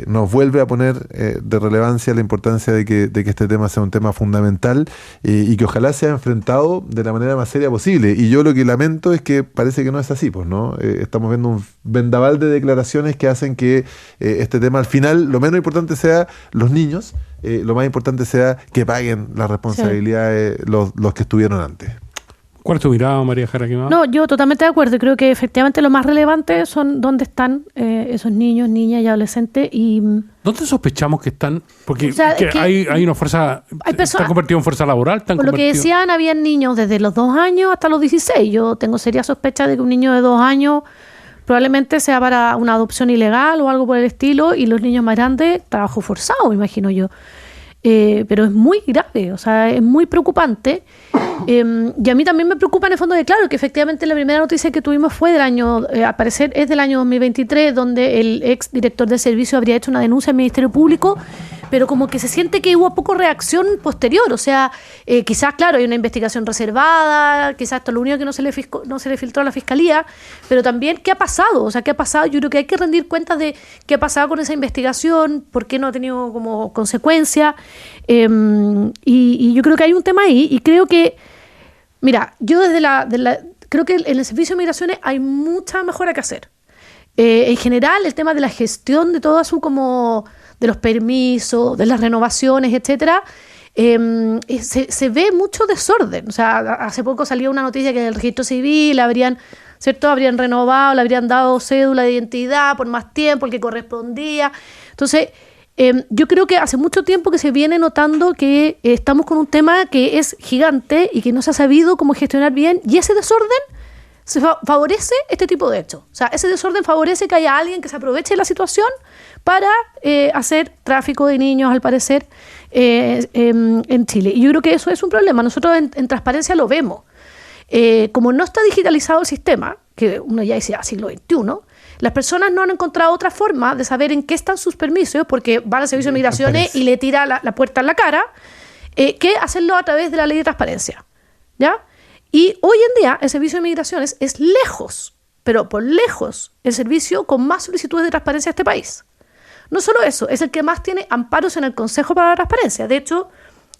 nos vuelve a poner de relevancia la importancia de que este tema sea un tema fundamental y que ojalá sea enfrentado de la manera más seria posible. Y yo lo que lamento es que parece que no es así, pues, ¿no? Estamos viendo un vendaval de declaraciones que hacen que este tema al final, lo menos importante sea los niños, lo más importante sea que paguen las responsabilidades los que estuvieron antes. ¿Cuál es tu mirada, María Jara Quemada? No, yo totalmente de acuerdo. Creo que efectivamente lo más relevante son dónde están esos niños, niñas y adolescentes. Y ¿dónde sospechamos que están? Porque o sea, hay una fuerza, están convertidos en fuerza laboral. Por lo que decían, habían niños desde los 2 años hasta los 16. Yo tengo seria sospecha de que un niño de 2 años probablemente sea para una adopción ilegal o algo por el estilo, y los niños más grandes, trabajo forzado, me imagino yo. Pero es muy grave, o sea, es muy preocupante. Y a mí también me preocupa en el fondo de, claro, que efectivamente la primera noticia que tuvimos fue del año, al parecer es del año 2023, donde el ex director del servicio habría hecho una denuncia al Ministerio Público, pero como que se siente que hubo poco reacción posterior. O sea, quizás, claro, hay una investigación reservada, quizás esto es lo único que no se le filtró a la Fiscalía, pero también, ¿qué ha pasado? O sea, ¿qué ha pasado? Yo creo que hay que rendir cuentas de qué ha pasado con esa investigación, por qué no ha tenido como consecuencia, y yo creo que hay un tema ahí, y creo que, mira, yo creo que en el Servicio de Migraciones hay mucha mejora que hacer. En general, el tema de la gestión de todo su de los permisos, de las renovaciones, etcétera, se ve mucho desorden. O sea, hace poco salió una noticia que en el registro civil habrían renovado, le habrían dado cédula de identidad por más tiempo, el que correspondía. Entonces, yo creo que hace mucho tiempo que se viene notando que estamos con un tema que es gigante y que no se ha sabido cómo gestionar bien, y ese desorden favorece este tipo de hechos. O sea, ese desorden favorece que haya alguien que se aproveche de la situación para hacer tráfico de niños, al parecer, en Chile. Y yo creo que eso es un problema. Nosotros en Transparencia lo vemos. Como no está digitalizado el sistema, que uno ya dice siglo XXI, las personas no han encontrado otra forma de saber en qué están sus permisos, porque van al Servicio de Migraciones y le tira la puerta en la cara, que hacerlo a través de la ley de transparencia, ¿ya? Y hoy en día el Servicio de Migraciones es lejos, pero por lejos, el servicio con más solicitudes de transparencia de este país. No solo eso, es el que más tiene amparos en el Consejo para la Transparencia. De hecho,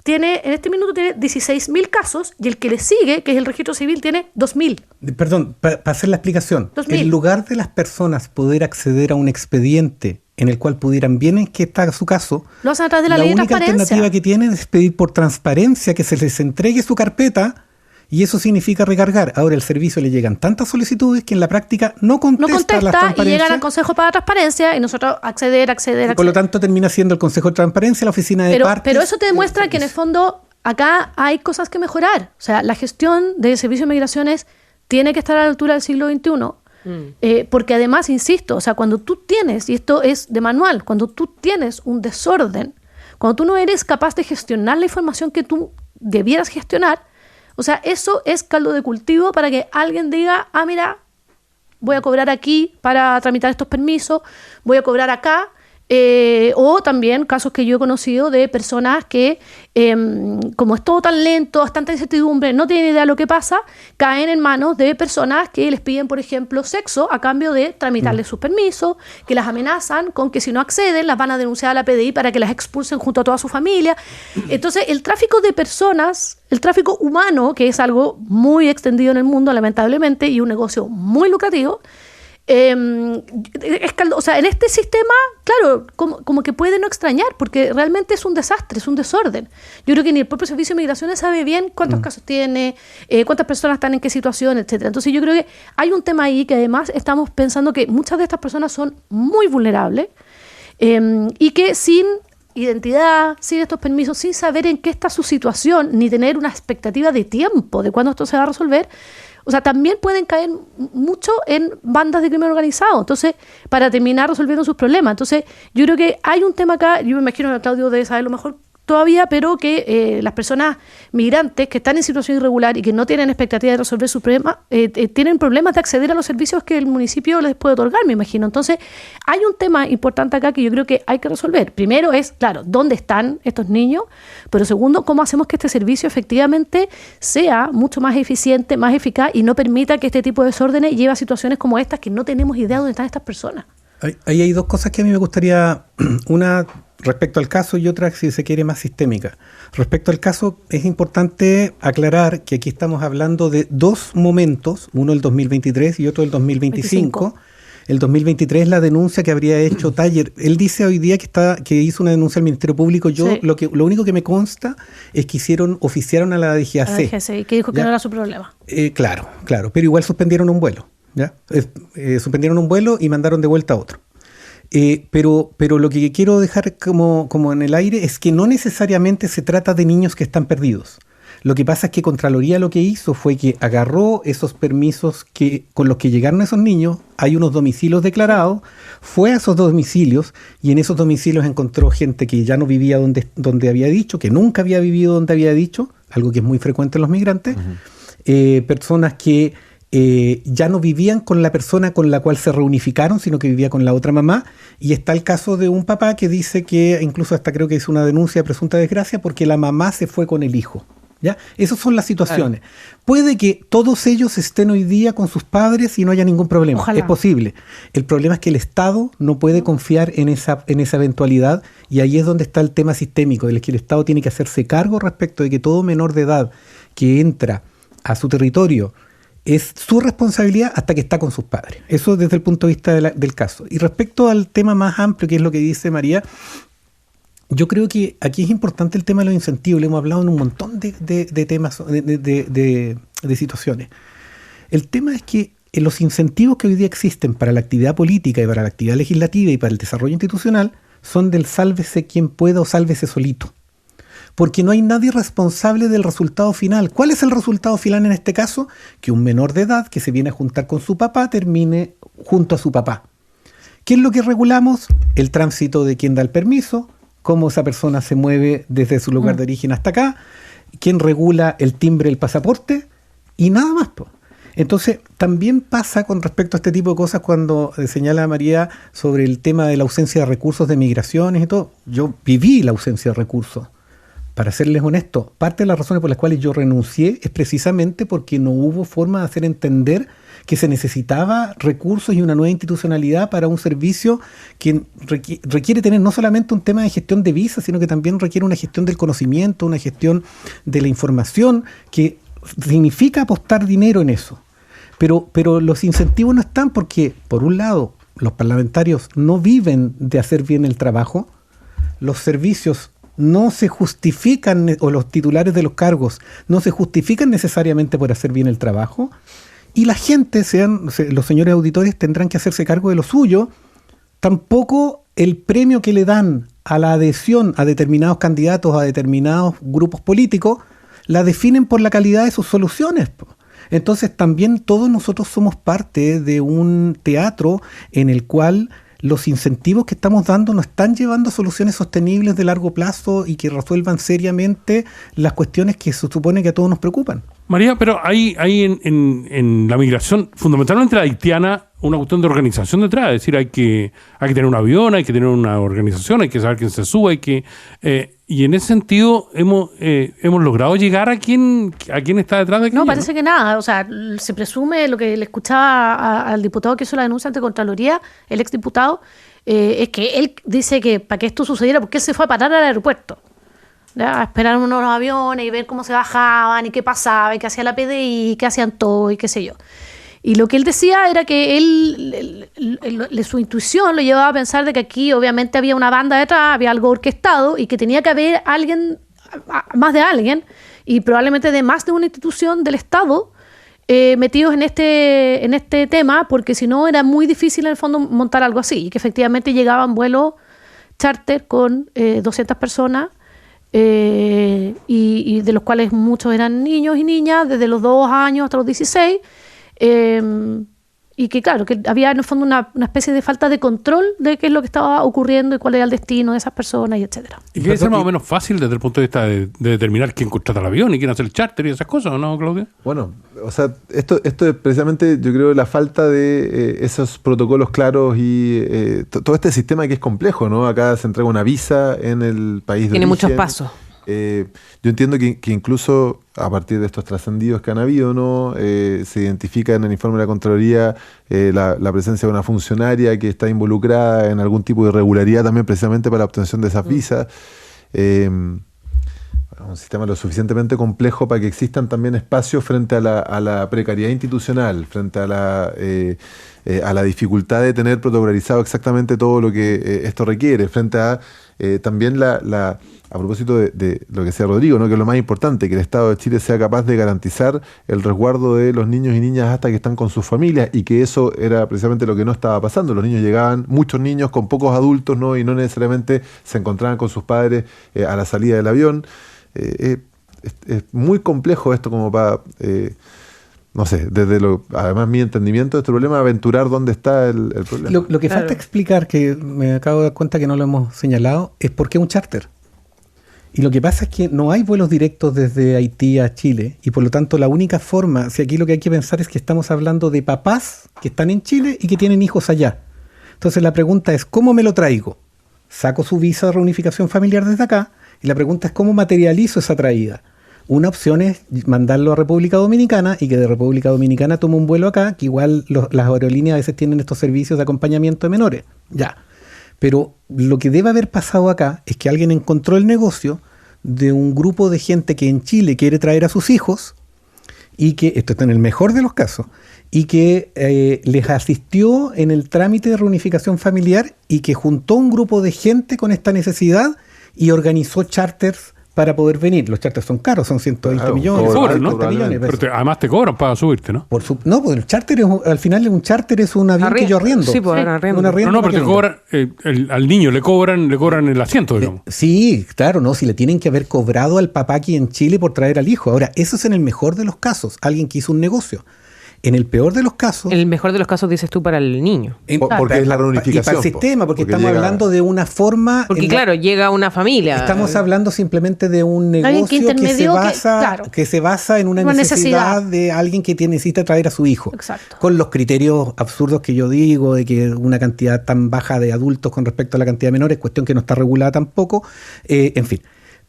en este minuto tiene 16.000 casos, y el que le sigue, que es el registro civil, tiene 2.000. Perdón, para hacer la explicación. 2.000. En lugar de las personas poder acceder a un expediente en el cual pudieran bien en qué está su caso, lo hacen a través de la ley de transparencia. La única alternativa que tienen es pedir por transparencia que se les entregue su carpeta, y eso significa recargar. Ahora el servicio le llegan tantas solicitudes que en la práctica no contesta las transparencias. Y llegan al Consejo para la Transparencia y nosotros acceder. Y por lo tanto termina siendo el Consejo de Transparencia la oficina de partes. Pero eso te demuestra que en el fondo acá hay cosas que mejorar. O sea, la gestión del Servicio de Migraciones tiene que estar a la altura del siglo XXI. Porque además, insisto, o sea, cuando tú tienes, y esto es de manual, cuando tú tienes un desorden, cuando tú no eres capaz de gestionar la información que tú debieras gestionar, o sea, eso es caldo de cultivo para que alguien diga, mira, voy a cobrar aquí para tramitar estos permisos, voy a cobrar acá. O también casos que yo he conocido de personas que, como es todo tan lento, es tanta incertidumbre, no tienen idea de lo que pasa, caen en manos de personas que les piden, por ejemplo, sexo a cambio de tramitarles sus permisos, que las amenazan con que si no acceden las van a denunciar a la PDI para que las expulsen junto a toda su familia. Entonces, el tráfico de personas, el tráfico humano, que es algo muy extendido en el mundo, lamentablemente, y un negocio muy lucrativo, o sea, en este sistema, claro, como que puede no extrañar, porque realmente es un desastre, es un desorden. Yo creo que ni el propio Servicio de Migraciones sabe bien cuántos casos tiene, cuántas personas están en qué situación, etcétera. Entonces yo creo que hay un tema ahí que además estamos pensando que muchas de estas personas son muy vulnerables, y que sin identidad, sin estos permisos, sin saber en qué está su situación, ni tener una expectativa de tiempo de cuándo esto se va a resolver, o sea, también pueden caer mucho en bandas de crimen organizado. Entonces, para terminar resolviendo sus problemas. Entonces, yo creo que hay un tema acá, yo me imagino que Claudio debe saberlo mejor todavía, pero que las personas migrantes que están en situación irregular y que no tienen expectativa de resolver sus problemas, tienen problemas de acceder a los servicios que el municipio les puede otorgar, me imagino. Entonces, hay un tema importante acá que yo creo que hay que resolver. Primero es, claro, ¿dónde están estos niños? Pero segundo, ¿cómo hacemos que este servicio efectivamente sea mucho más eficiente, más eficaz y no permita que este tipo de desórdenes lleve a situaciones como estas que no tenemos idea de dónde están estas personas? Ahí hay dos cosas que a mí me gustaría, una respecto al caso y otra, si se quiere, más sistémica. Respecto al caso, es importante aclarar que aquí estamos hablando de dos momentos, uno el 2023 y otro el 2025. El 2023 es la denuncia que habría hecho Taller. Él dice hoy día que hizo una denuncia al Ministerio Público. Yo Sí. lo único que me consta es que oficiaron a la DGAC. La DGAC, que dijo que ¿Ya? no era su problema. Claro, pero igual suspendieron un vuelo. ¿Ya? Suspendieron un vuelo y mandaron de vuelta a otro. Pero lo que quiero dejar como en el aire es que no necesariamente se trata de niños que están perdidos. Lo que pasa es que Contraloría lo que hizo fue que agarró esos permisos con los que llegaron esos niños, hay unos domicilios declarados, fue a esos domicilios y en esos domicilios encontró gente que ya no vivía donde había dicho, que nunca había vivido donde había dicho, algo que es muy frecuente en los migrantes, personas que ya no vivían con la persona con la cual se reunificaron, sino que vivía con la otra mamá. Y está el caso de un papá que dice que incluso hasta creo que hizo una denuncia de presunta desgracia porque la mamá se fue con el hijo. ¿Ya? Esas son las situaciones. Claro. Puede que todos ellos estén hoy día con sus padres y no haya ningún problema. Ojalá. Es posible. El problema es que el Estado no puede confiar en esa eventualidad y ahí es donde está el tema sistémico, el que el Estado tiene que hacerse cargo respecto de que todo menor de edad que entra a su territorio es su responsabilidad hasta que está con sus padres. Eso desde el punto de vista del caso. Y respecto al tema más amplio, que es lo que dice María, yo creo que aquí es importante el tema de los incentivos. Le hemos hablado en un montón de temas, de situaciones. El tema es que los incentivos que hoy día existen para la actividad política y para la actividad legislativa y para el desarrollo institucional son del sálvese quien pueda o sálvese solito. Porque no hay nadie responsable del resultado final. ¿Cuál es el resultado final en este caso? Que un menor de edad que se viene a juntar con su papá termine junto a su papá. ¿Qué es lo que regulamos? El tránsito de quien da el permiso, cómo esa persona se mueve desde su lugar de origen hasta acá, quién regula el timbre del pasaporte y nada más. Entonces, también pasa con respecto a este tipo de cosas cuando señala María sobre el tema de la ausencia de recursos de migraciones y todo. Yo viví la ausencia de recursos. Para serles honesto, parte de las razones por las cuales yo renuncié es precisamente porque no hubo forma de hacer entender que se necesitaba recursos y una nueva institucionalidad para un servicio que requiere tener no solamente un tema de gestión de visas, sino que también requiere una gestión del conocimiento, una gestión de la información, que significa apostar dinero en eso. Pero los incentivos no están porque, por un lado, los parlamentarios no viven de hacer bien el trabajo, los servicios no se justifican, o los titulares de los cargos no se justifican necesariamente por hacer bien el trabajo, y la gente, los señores auditores, tendrán que hacerse cargo de lo suyo. Tampoco el premio que le dan a la adhesión a determinados candidatos, a determinados grupos políticos, la definen por la calidad de sus soluciones. Entonces también todos nosotros somos parte de un teatro en el cual los incentivos que estamos dando no están llevando a soluciones sostenibles de largo plazo y que resuelvan seriamente las cuestiones que se supone que a todos nos preocupan. María, pero hay en la migración, fundamentalmente la haitiana, una cuestión de organización detrás. Es decir, hay que tener un avión, hay que tener una organización, hay que saber quién se sube, y en ese sentido hemos logrado llegar a quién está detrás de aquello. No, parece que nada. O sea, se presume, lo que le escuchaba al diputado que hizo la denuncia ante Contraloría, el exdiputado, es que él dice que para que esto sucediera, porque él se fue a parar al aeropuerto, ¿ya? A esperar unos aviones y ver cómo se bajaban y qué pasaba y qué hacía la PDI, qué hacían todo y qué sé yo. Y lo que él decía era que su intuición lo llevaba a pensar de que aquí obviamente había una banda detrás, había algo orquestado y que tenía que haber alguien, más de alguien, y probablemente de más de una institución del Estado metidos en este tema, porque si no era muy difícil en el fondo montar algo así, y que efectivamente llegaban vuelos charter con 200 personas, y de los cuales muchos eran niños y niñas, desde los 2 años hasta los 16, y que claro, que había en el fondo una especie de falta de control de qué es lo que estaba ocurriendo y cuál era el destino de esas personas, y etcétera. Y que debe ser más o menos fácil desde el punto de vista de determinar quién contrata el avión y quién hace el charter y esas cosas, ¿no, Claudia? Bueno, o sea, esto es precisamente, yo creo, la falta de esos protocolos claros y todo este sistema que es complejo, ¿no? Acá se entrega una visa en el país de Tiene origen. muchos pasos. Yo entiendo que incluso a partir de estos trascendidos que han habido, ¿no? Se identifica en el informe de la Contraloría la presencia de una funcionaria que está involucrada en algún tipo de irregularidad también precisamente para la obtención de esas visas. Un sistema lo suficientemente complejo para que existan también espacios frente a la precariedad institucional, frente a la dificultad de tener protocolarizado exactamente todo lo que esto requiere, frente a también a propósito de lo que decía Rodrigo, ¿no? Que es lo más importante, que el Estado de Chile sea capaz de garantizar el resguardo de los niños y niñas hasta que están con sus familias, y que eso era precisamente lo que no estaba pasando. Los niños llegaban, muchos niños con pocos adultos, ¿no? Y no necesariamente se encontraban con sus padres a la salida del avión. Es muy complejo esto como para, no sé, además mi entendimiento de este problema, aventurar dónde está el problema. Lo que falta explicar, que me acabo de dar cuenta que no lo hemos señalado, es por qué un charter. Y lo que pasa es que no hay vuelos directos desde Haití a Chile, y por lo tanto la única forma, si aquí lo que hay que pensar es que estamos hablando de papás que están en Chile y que tienen hijos allá. Entonces la pregunta es, ¿cómo me lo traigo? Saco su visa de reunificación familiar desde acá, y la pregunta es, ¿cómo materializo esa traída? Una opción es mandarlo a República Dominicana y que de República Dominicana tome un vuelo acá, que igual las aerolíneas a veces tienen estos servicios de acompañamiento de menores. Ya. Pero lo que debe haber pasado acá es que alguien encontró el negocio de un grupo de gente que en Chile quiere traer a sus hijos, y que, esto está en el mejor de los casos, y que les asistió en el trámite de reunificación familiar, y que juntó un grupo de gente con esta necesidad y organizó charters para poder venir. Los charters son caros, son 120 millones, cobran, ¿no? 150 millones. Pero además te cobran para subirte, ¿no? No, pues el charter al final un charter es un avión que yo arriendo. Sí, pues arriendo. No, pero te cobran, al niño le cobran el asiento, digamos. Sí, claro, no, si le tienen que haber cobrado al papá aquí en Chile por traer al hijo. Ahora, eso es en el mejor de los casos, alguien que hizo un negocio. En el peor de los casos... En el mejor de los casos dices tú para el niño. Porque es la reunificación. Y para el sistema, porque estamos hablando de una forma... Porque claro, llega una familia. Estamos hablando simplemente de un negocio que se basa en una necesidad de alguien que necesita traer a su hijo. Exacto. Con los criterios absurdos que yo digo, de que una cantidad tan baja de adultos con respecto a la cantidad de menores, cuestión que no está regulada tampoco. En fin.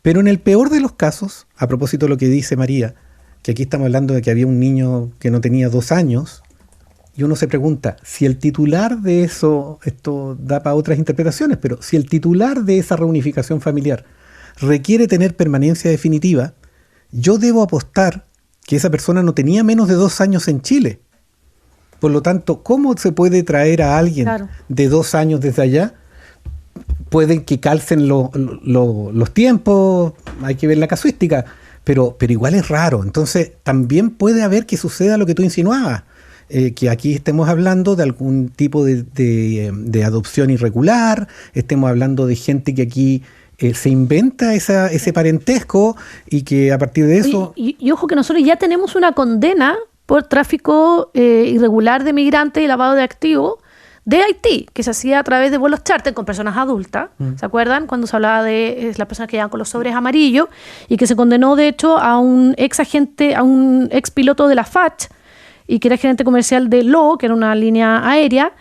Pero en el peor de los casos, a propósito de lo que dice María, que aquí estamos hablando de que había un niño que no tenía 2 años, y uno se pregunta, si el titular de eso, esto da para otras interpretaciones, pero si el titular de esa reunificación familiar requiere tener permanencia definitiva, yo debo apostar que esa persona no tenía menos de 2 años en Chile. Por lo tanto, ¿cómo se puede traer a alguien de 2 años desde allá? Pueden que calcen los tiempos, hay que ver la casuística, pero igual es raro. Entonces también puede haber que suceda lo que tú insinuabas, que aquí estemos hablando de algún tipo de adopción irregular, estemos hablando de gente que aquí se inventa ese parentesco, y que a partir de eso... Y ojo que nosotros ya tenemos una condena por tráfico irregular de migrantes y lavado de activos de Haití, que se hacía a través de vuelos charter con personas adultas. ¿Se acuerdan? Cuando se hablaba de las personas que llegan con los sobres amarillos, y que se condenó, de hecho, a un ex piloto de la FACH, y que era gerente comercial de LO, que era una línea aérea,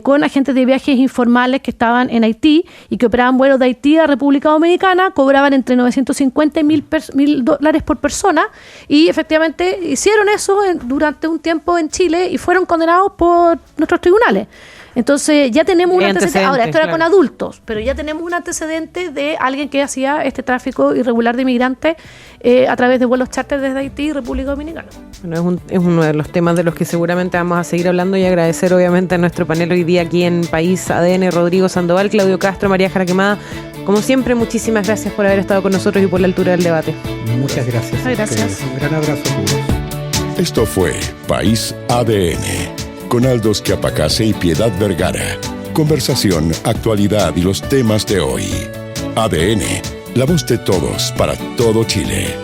con agentes de viajes informales que estaban en Haití y que operaban vuelos de Haití a República Dominicana, cobraban entre 950 y $1,000 por persona, y efectivamente hicieron eso durante un tiempo en Chile y fueron condenados por nuestros tribunales. Entonces ya tenemos un antecedente. Ahora, esto era con adultos, pero ya tenemos un antecedente de alguien que hacía este tráfico irregular de migrantes a través de vuelos charter desde Haití y República Dominicana. Bueno, es uno de los temas de los que seguramente vamos a seguir hablando, y agradecer obviamente a nuestro panel hoy día aquí en País ADN, Rodrigo Sandoval, Claudio Castro, María Jara Quemada. Como siempre, muchísimas gracias por haber estado con nosotros y por la altura del debate. Muchas gracias. Gracias. Un gran abrazo a todos. Esto fue País ADN, con Aldos Quiapacase y Piedad Vergara. Conversación, actualidad y los temas de hoy. ADN, la voz de todos para todo Chile.